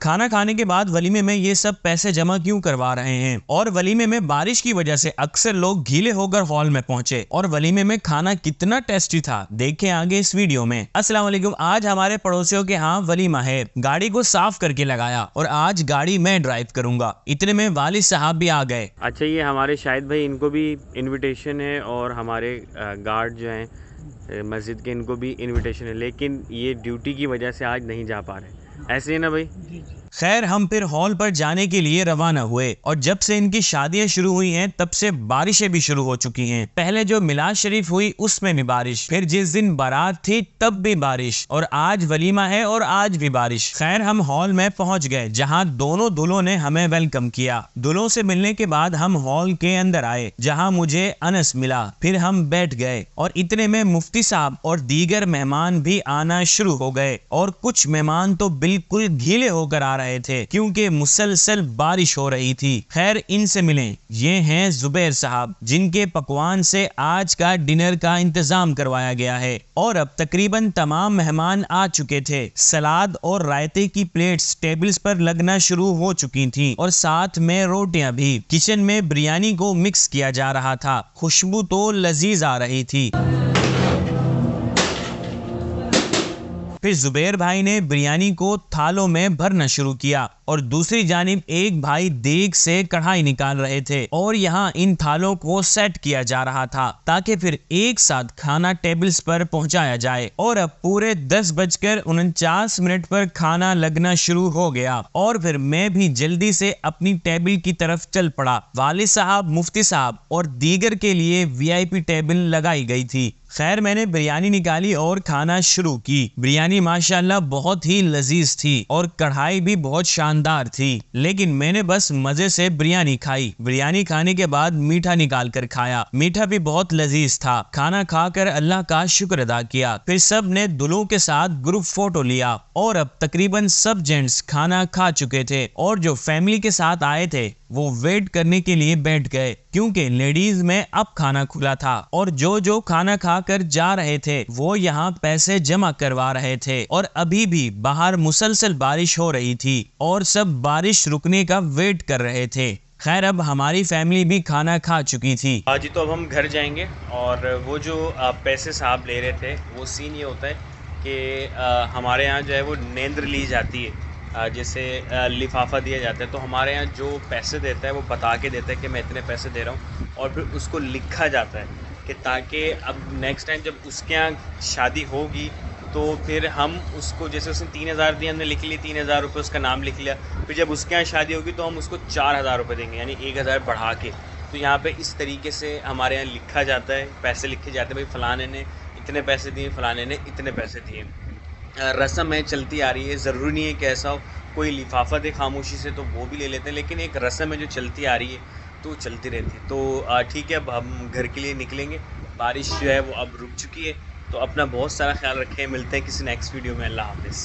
खाना खाने के बाद वलीमे में ये सब पैसे जमा क्यों करवा रहे हैं, और वलीमे में बारिश की वजह से अक्सर लोग गीले होकर हॉल में पहुंचे, और वलीमे में खाना कितना टेस्टी था देखें आगे इस वीडियो में। अस्सलाम वालेकुम। आज हमारे पड़ोसियों के यहाँ वलीमा है, गाड़ी को साफ करके लगाया और आज गाड़ी मैं ड्राइव करूंगा। इतने में वालिद साहब भी आ गए। अच्छा, ये हमारे शाहिद भाई, इनको भी इनविटेशन है और हमारे गार्ड जो हैं मस्जिद के, इनको भी इनविटेशन है, लेकिन ये ड्यूटी की वजह से आज नहीं जा पा रहे। ऐसे ही ना भाई? खैर हम फिर हॉल पर जाने के लिए रवाना हुए, और जब से इनकी शादियां शुरू हुई हैं तब से बारिशें भी शुरू हो चुकी हैं। पहले जो मिलाद शरीफ हुई उसमें भी बारिश, फिर जिस दिन बारात थी तब भी बारिश, और आज वलीमा है और आज भी बारिश। खैर हम हॉल में पहुंच गए जहां दोनों दूल्हों ने हमें वेलकम किया। दूल्हों से मिलने के बाद हम हॉल के अंदर आए जहाँ मुझे अनस मिला। फिर हम बैठ गए और इतने में मुफ्ती साहब और दीगर मेहमान भी आना शुरू हो गए, और कुछ मेहमान तो बिल्कुल गीले होकर आ रहे थे क्योंकि मुसलसल बारिश हो रही थी। खैर इनसे मिलें, ये हैं जुबैर साहब, जिनके पकवान से आज का डिनर का इंतजाम करवाया गया है, और अब तकरीबन तमाम मेहमान आ चुके थे। सलाद और रायते की प्लेट्स टेबल्स पर लगना शुरू हो चुकी थी, और साथ में रोटियां भी। किचन में बिरयानी को मिक्स किया जा रहा था, खुशबू तो लजीज आ रही थी। फिर जुबैर भाई ने बिरयानी को थालों में भरना शुरू किया, और दूसरी जानिब एक भाई देग से कढ़ाई निकाल रहे थे, और यहाँ इन थालों को सेट किया जा रहा था ताकि फिर एक साथ खाना टेबल्स पर पहुंचाया जाए। और अब पूरे 10:49 पर खाना लगना शुरू हो गया, और फिर मैं भी जल्दी से अपनी टेबल की तरफ चल पड़ा। वालिद साहब, मुफ्ती साहब और दीगर के लिए VIP टेबल लगाई गई थी। खैर मैंने बिरयानी निकाली और खाना शुरू की। बिरयानी माशाल्लाह बहुत ही लजीज थी और कढ़ाई भी बहुत शानदार थी, लेकिन मैंने बस मजे से बिरयानी खाई। बिरयानी खाने के बाद मीठा निकाल कर खाया, मीठा भी बहुत लजीज था। खाना खाकर अल्लाह का शुक्र अदा किया। फिर सब ने दुल्हों के साथ ग्रुप फोटो लिया, और अब तकरीबन सब जेंट्स खाना खा चुके थे, और जो फैमिली के साथ आए थे वो वेट करने के लिए बैठ गए क्योंकि लेडीज में अब खाना खुला था, और जो खाना खाकर जा रहे थे वो यहाँ पैसे जमा करवा रहे थे। और अभी भी बाहर मुसलसल बारिश हो रही थी और सब बारिश रुकने का वेट कर रहे थे। खैर अब हमारी फैमिली भी खाना खा चुकी थी। आज तो अब हम घर जाएंगे, और वो जो पैसे साहब ले रहे थे, वो सीन ये होता है कि हमारे यहाँ जो है वो नेंद्र ली जाती है, जैसे लिफाफा दिया जाता है। तो हमारे यहाँ जो पैसे देता है वो बता के देता है कि मैं इतने पैसे दे रहा हूँ, और फिर उसको लिखा जाता है कि ताकि अब नेक्स्ट टाइम जब उसके यहाँ शादी होगी तो फिर हम उसको, जैसे उसने 3,000 दिए, हमने लिख लिए 3,000 रुपये, उसका नाम लिख लिया। फिर जब उसके यहाँ शादी होगी तो हम उसको 4,000 रुपये देंगे, यानी 1,000 बढ़ा के। तो यहाँ पे इस तरीके से हमारे यहाँ लिखा जाता है, पैसे लिखे जाते हैं, भाई फ़लाने ने इतने पैसे दिए, फ़लाने ने इतने पैसे दिए। रस्म है, चलती आ रही है। ज़रूरी नहीं है कि ऐसा हो कोई लिफाफा दे खामोशी से तो वो भी ले लेते हैं, लेकिन एक रस्म है जो चलती आ रही है तो चलती रहती है। तो ठीक है, अब हम घर के लिए निकलेंगे। बारिश जो है वो अब रुक चुकी है, तो अपना बहुत सारा ख्याल रखें। मिलते हैं किसी नेक्स्ट वीडियो में। अल्लाह हाफ़िज़।